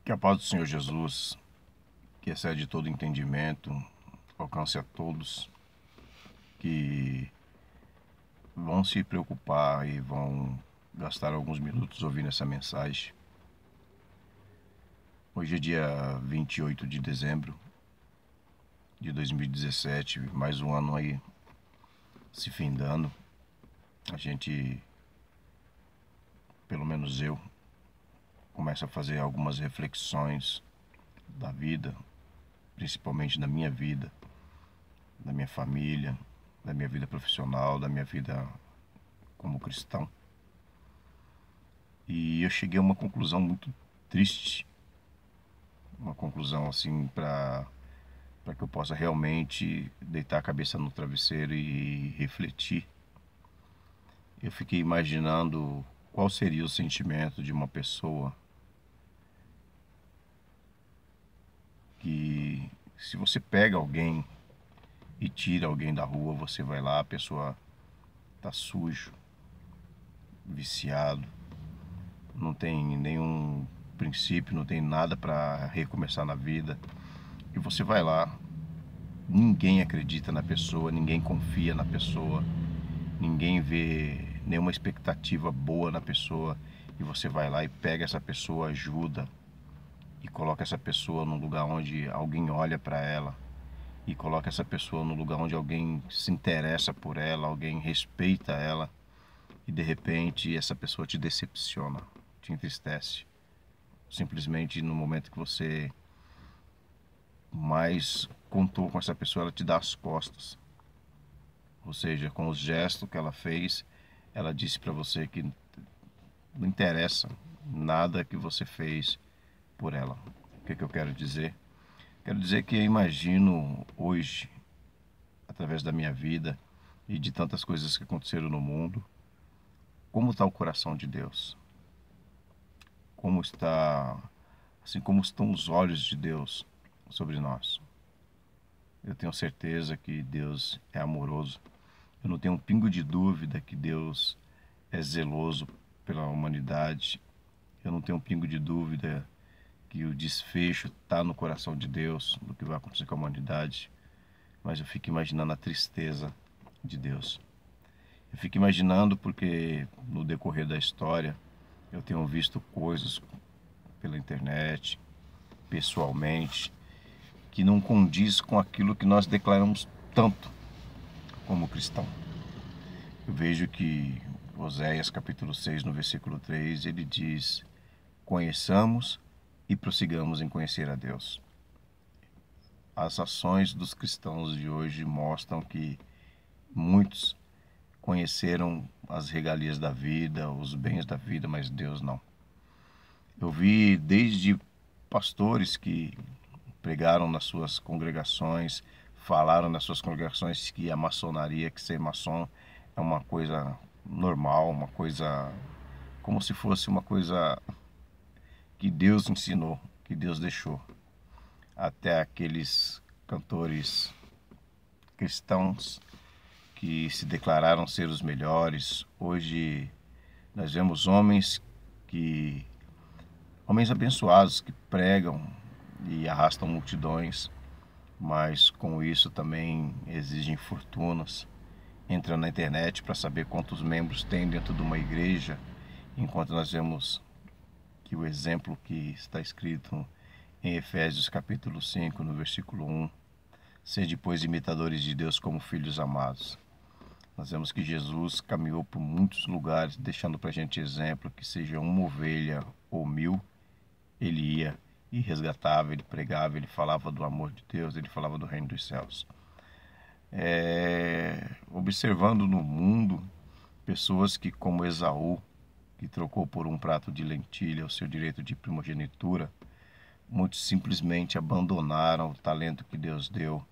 Que a paz do Senhor Jesus, que excede todo entendimento, alcance a todos que vão se preocupar e vão gastar alguns minutos ouvindo essa mensagem. Hoje é dia 28 de dezembro de 2017, mais um ano aí se findando. A gente, pelo menos eu, começa a fazer algumas reflexões da vida, principalmente da minha vida, da minha família, da minha vida profissional, da minha vida como cristão. E eu cheguei a uma conclusão muito triste, uma conclusão assim para que eu possa realmente deitar a cabeça no travesseiro e refletir. Eu fiquei imaginando qual seria o sentimento de uma pessoa que, se você pega alguém e tira alguém da rua, você vai lá, a pessoa tá sujo, viciado, não tem nenhum princípio, não tem nada para recomeçar na vida, e você vai lá, ninguém acredita na pessoa, ninguém confia na pessoa, ninguém vê nenhuma expectativa boa na pessoa, e você vai lá e pega essa pessoa, ajuda e coloca essa pessoa num lugar onde alguém olha para ela, e coloca essa pessoa no lugar onde alguém se interessa por ela, alguém respeita ela, e de repente essa pessoa te decepciona, te entristece. Simplesmente no momento que você mais contou com essa pessoa, ela te dá as costas. Ou seja, com os gestos que ela fez, ela disse para você que não interessa nada que você fez por ela. O que eu quero dizer? Quero dizer que eu imagino hoje, através da minha vida e de tantas coisas que aconteceram no mundo, como está o coração de Deus. Como está, assim como estão os olhos de Deus sobre nós. Eu tenho certeza que Deus é amoroso. Eu não tenho um pingo de dúvida que Deus é zeloso pela humanidade. Eu não tenho um pingo de dúvida que o desfecho está no coração de Deus, do que vai acontecer com a humanidade. Mas eu fico imaginando a tristeza de Deus. Eu fico imaginando porque no decorrer da história eu tenho visto coisas pela internet, pessoalmente, que não condiz com aquilo que nós declaramos tanto como cristão. Eu vejo que Oséias capítulo 6, no versículo 3, ele diz: conheçamos e prossigamos em conhecer a Deus. As ações dos cristãos de hoje mostram que muitos conheceram as regalias da vida, os bens da vida, mas Deus não. Eu vi desde pastores que pregaram nas suas congregações, falaram nas suas congregações que a maçonaria, que ser maçom é uma coisa normal, uma coisa como se fosse uma coisa que Deus ensinou, que Deus deixou. Até aqueles cantores cristãos que se declararam ser os melhores. Hoje nós vemos homens abençoados que pregam e arrastam multidões, mas com isso também exigem fortunas. Entra na internet para saber quantos membros tem dentro de uma igreja, enquanto nós vemos que o exemplo que está escrito em Efésios capítulo 5, no versículo 1, sede, pois, imitadores de Deus como filhos amados. Nós vemos que Jesus caminhou por muitos lugares, deixando para a gente exemplo que seja uma ovelha ou 1000, ele ia e resgatava, ele pregava, ele falava do amor de Deus, ele falava do reino dos céus. Observando no mundo pessoas que, como Esaú, que trocou por um prato de lentilha o seu direito de primogenitura, muitos simplesmente abandonaram o talento que Deus deu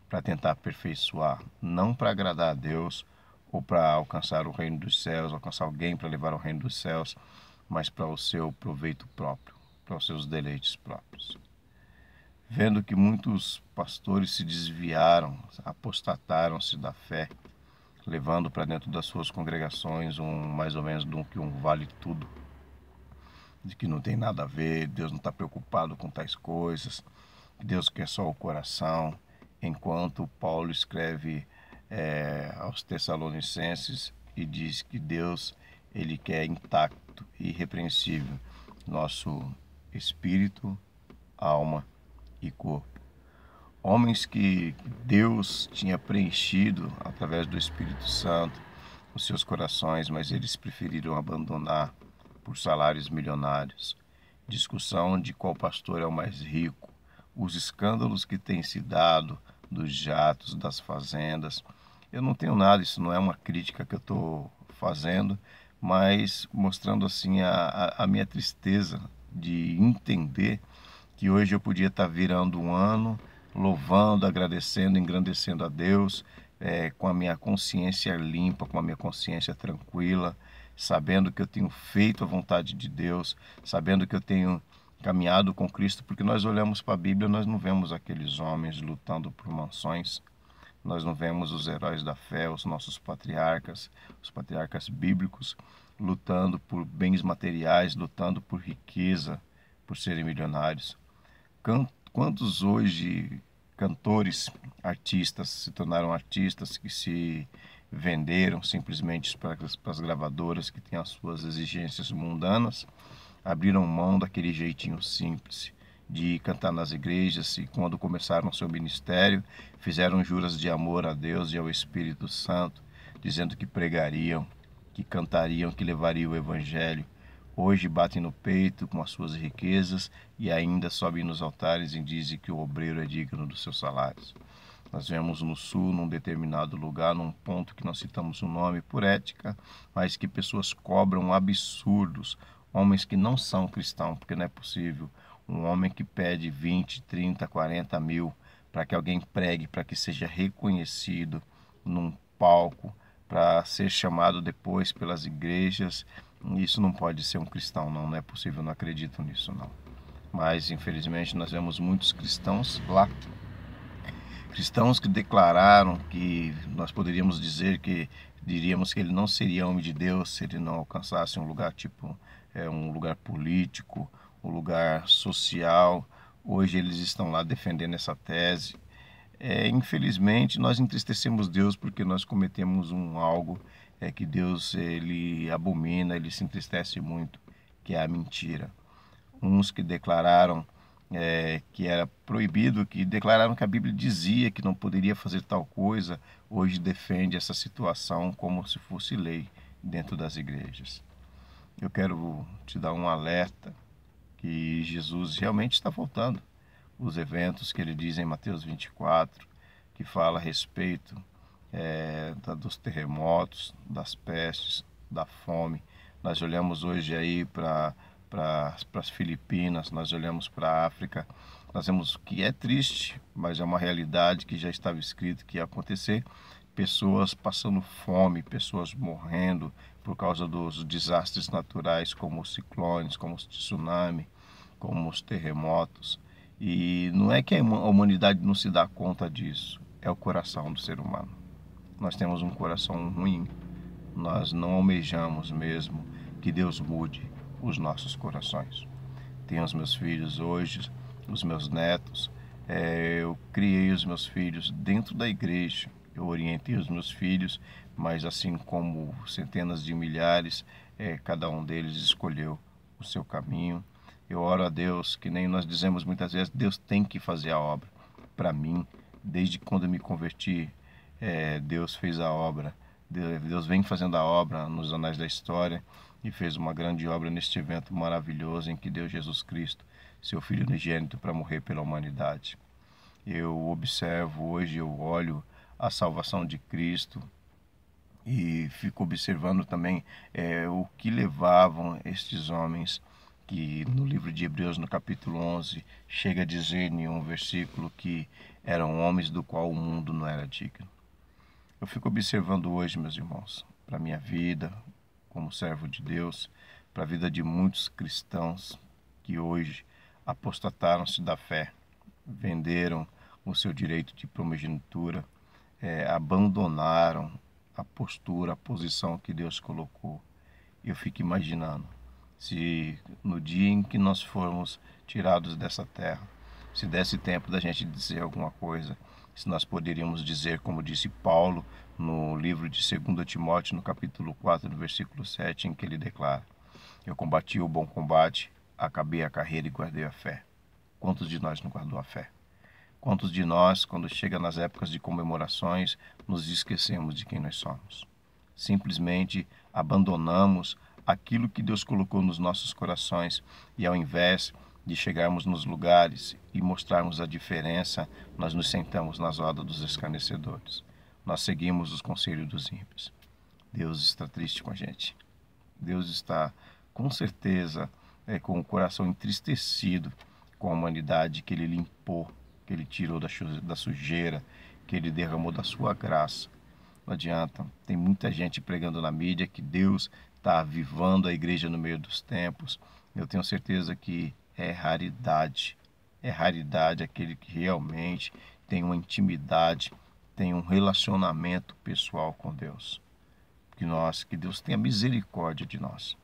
para tentar aperfeiçoar, não para agradar a Deus ou para alcançar o reino dos céus, alcançar alguém para levar ao reino dos céus, mas para o seu proveito próprio, para os seus deleites próprios. Vendo que muitos pastores se desviaram, apostataram-se da fé, levando para dentro das suas congregações mais ou menos que um vale tudo. de que não tem nada a ver, Deus não está preocupado com tais coisas, Deus quer só o coração, enquanto Paulo escreve aos Tessalonicenses e diz que Deus, ele quer intacto e irrepreensível nosso espírito, alma e corpo. Homens que Deus tinha preenchido através do Espírito Santo os seus corações, mas eles preferiram abandonar por salários milionários. Discussão de qual pastor é o mais rico, os escândalos que têm se dado dos jatos, das fazendas. Eu não tenho nada, isso não é uma crítica que eu estou fazendo, mas mostrando assim a minha tristeza de entender que hoje eu podia estar virando um ano louvando, agradecendo, engrandecendo a Deus, com a minha consciência limpa, com a minha consciência tranquila, sabendo que eu tenho feito a vontade de Deus, sabendo que eu tenho caminhado com Cristo, porque nós olhamos para a Bíblia, nós não vemos aqueles homens lutando por mansões, nós não vemos os heróis da fé, os nossos patriarcas, os patriarcas bíblicos, lutando por bens materiais, lutando por riqueza, por serem milionários. Quantos hoje cantores, artistas, se tornaram artistas que se venderam simplesmente para as gravadoras que têm as suas exigências mundanas, abriram mão daquele jeitinho simples de cantar nas igrejas e quando começaram seu ministério, fizeram juras de amor a Deus e ao Espírito Santo, dizendo que pregariam, que cantariam, que levariam o Evangelho. Hoje batem no peito com as suas riquezas e ainda sobem nos altares e dizem que o obreiro é digno dos seus salários. Nós vemos no sul, num determinado lugar, num ponto que nós citamos o nome por ética, mas que pessoas cobram absurdos, homens que não são cristãos, porque não é possível um homem que pede 20, 30, 40 mil para que alguém pregue, para que seja reconhecido num palco, para ser chamado depois pelas igrejas. Isso não pode ser um cristão, não é possível, não acredito nisso, não. Mas, infelizmente, nós vemos muitos cristãos lá, cristãos que declararam que nós poderíamos dizer que, diríamos que ele não seria homem de Deus se ele não alcançasse um lugar tipo, um lugar político, um lugar social. Hoje eles estão lá defendendo essa tese. Infelizmente, nós entristecemos Deus porque nós cometemos algo que Deus ele abomina, ele se entristece muito, que é a mentira. Uns que declararam que era proibido, que declararam que a Bíblia dizia que não poderia fazer tal coisa, hoje defende essa situação como se fosse lei dentro das igrejas. Eu quero te dar um alerta que Jesus realmente está voltando. Os eventos que ele diz em Mateus 24, que fala a respeito dos terremotos, das pestes, da fome. Nós olhamos hoje aí para as Filipinas, nós olhamos para a África, nós vemos que é triste, mas é uma realidade que já estava escrito que ia acontecer. Pessoas passando fome, pessoas morrendo por causa dos desastres naturais, como os ciclones, como os tsunamis, como os terremotos. E não é que a humanidade não se dá conta disso, é o coração do ser humano. Nós temos um coração ruim, nós não almejamos mesmo que Deus mude os nossos corações. Tenho os meus filhos hoje, os meus netos, eu criei os meus filhos dentro da igreja, eu orientei os meus filhos, mas assim como centenas de milhares, cada um deles escolheu o seu caminho. Eu oro a Deus, que nem nós dizemos muitas vezes, Deus tem que fazer a obra. Para mim, desde quando eu me converti, Deus fez a obra. Deus vem fazendo a obra nos anais da história e fez uma grande obra neste evento maravilhoso em que deu Jesus Cristo, seu Filho unigênito, para morrer pela humanidade. Eu observo hoje, eu olho a salvação de Cristo e fico observando também o que levavam estes homens, que no livro de Hebreus, no capítulo 11, chega a dizer em um versículo que eram homens do qual o mundo não era digno. Eu fico observando hoje, meus irmãos, para a minha vida como servo de Deus, para a vida de muitos cristãos que hoje apostataram-se da fé, venderam o seu direito de primogenitura, abandonaram a postura, a posição que Deus colocou. Eu fico imaginando Se no dia em que nós formos tirados dessa terra, se desse tempo da gente dizer alguma coisa, se nós poderíamos dizer, como disse Paulo no livro de 2 Timóteo, no capítulo 4, no versículo 7, em que ele declara: eu combati o bom combate, acabei a carreira e guardei a fé. Quantos de nós não guardou a fé? Quantos de nós, quando chega nas épocas de comemorações, nos esquecemos de quem nós somos? Simplesmente abandonamos aquilo que Deus colocou nos nossos corações e, ao invés de chegarmos nos lugares e mostrarmos a diferença, nós nos sentamos nas rodas dos escarnecedores. Nós seguimos os conselhos dos ímpios. Deus está triste com a gente. Deus está, com certeza, com o coração entristecido com a humanidade que Ele limpou, que Ele tirou da sujeira, que Ele derramou da sua graça. Não adianta, tem muita gente pregando na mídia que Deus está avivando a igreja no meio dos tempos. Eu tenho certeza que é raridade aquele que realmente tem uma intimidade, tem um relacionamento pessoal com Deus. Que Deus tenha misericórdia de nós,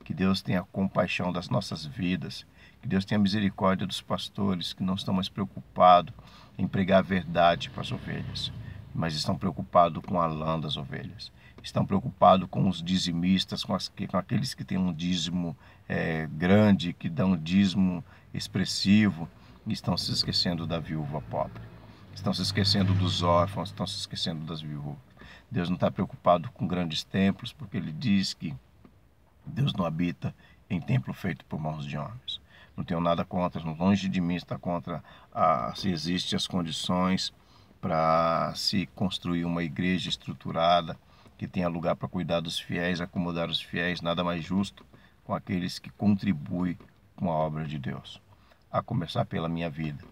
que Deus tenha compaixão das nossas vidas, que Deus tenha misericórdia dos pastores que não estão mais preocupados em pregar a verdade para as ovelhas, mas estão preocupados com a lã das ovelhas, estão preocupados com os dizimistas, com aqueles que têm um dízimo grande, que dão um dízimo expressivo, e estão se esquecendo da viúva pobre, estão se esquecendo dos órfãos, estão se esquecendo das viúvas. Deus não está preocupado com grandes templos, porque Ele diz que Deus não habita em templo feito por mãos de homens. Não tenho nada contra, longe de mim está contra se existem as condições para se construir uma igreja estruturada, que tenha lugar para cuidar dos fiéis, acomodar os fiéis, nada mais justo com aqueles que contribuem com a obra de Deus. A começar pela minha vida.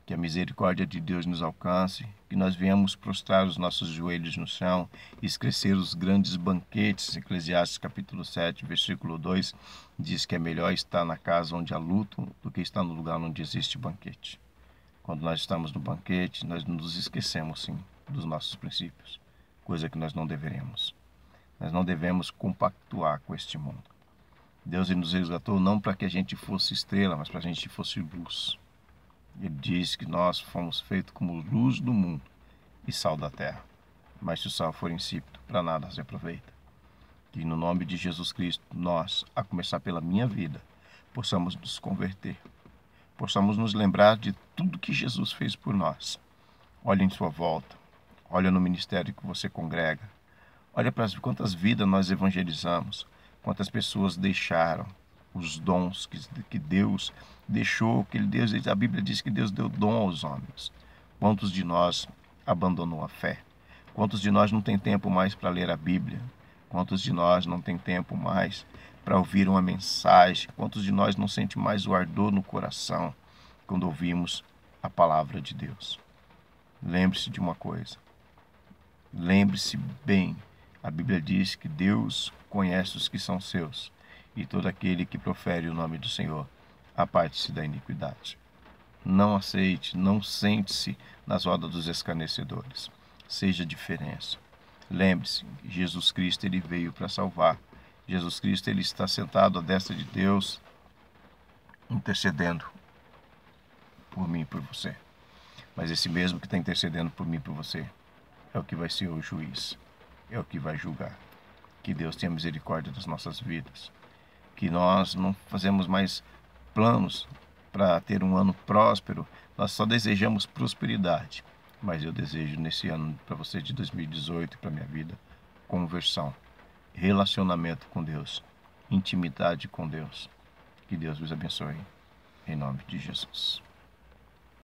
Que a misericórdia de Deus nos alcance, que nós venhamos prostrar os nossos joelhos no chão e esquecer os grandes banquetes. Eclesiastes capítulo 7, versículo 2, diz que é melhor estar na casa onde há luto do que estar no lugar onde existe banquete. Quando nós estamos no banquete, nós nos esquecemos, sim, dos nossos princípios, coisa que nós não deveremos. Nós não devemos compactuar com este mundo. Deus nos resgatou não para que a gente fosse estrela, mas para que a gente fosse luz. Ele diz que nós fomos feitos como luz do mundo e sal da terra. Mas se o sal for insípido, para nada se aproveita. Que no nome de Jesus Cristo, nós, a começar pela minha vida, possamos nos converter. Possamos nos lembrar de tudo que Jesus fez por nós. Olha em sua volta. Olha no ministério que você congrega. Olha para quantas vidas nós evangelizamos. Quantas pessoas deixaram os dons que Deus deixou, a Bíblia diz que Deus deu dom aos homens. Quantos de nós abandonou a fé? Quantos de nós não tem tempo mais para ler a Bíblia? Quantos de nós não tem tempo mais para ouvir uma mensagem? Quantos de nós não sente mais o ardor no coração quando ouvimos a palavra de Deus? Lembre-se de uma coisa. Lembre-se bem. A Bíblia diz que Deus conhece os que são seus, e todo aquele que profere o nome do Senhor aparte-se da iniquidade. Não aceite, não sente-se nas rodas dos escarnecedores. Seja diferença. Lembre-se, Jesus Cristo ele veio para salvar. Jesus Cristo ele está sentado à destra de Deus, intercedendo por mim e por você. Mas esse mesmo que está intercedendo por mim e por você é o que vai ser o juiz, é o que vai julgar. Que Deus tenha misericórdia das nossas vidas. Que nós não fazemos mais planos para ter um ano próspero, nós só desejamos prosperidade. Mas eu desejo nesse ano para você de 2018 e para a minha vida, conversão, relacionamento com Deus, intimidade com Deus. Que Deus vos abençoe, em nome de Jesus.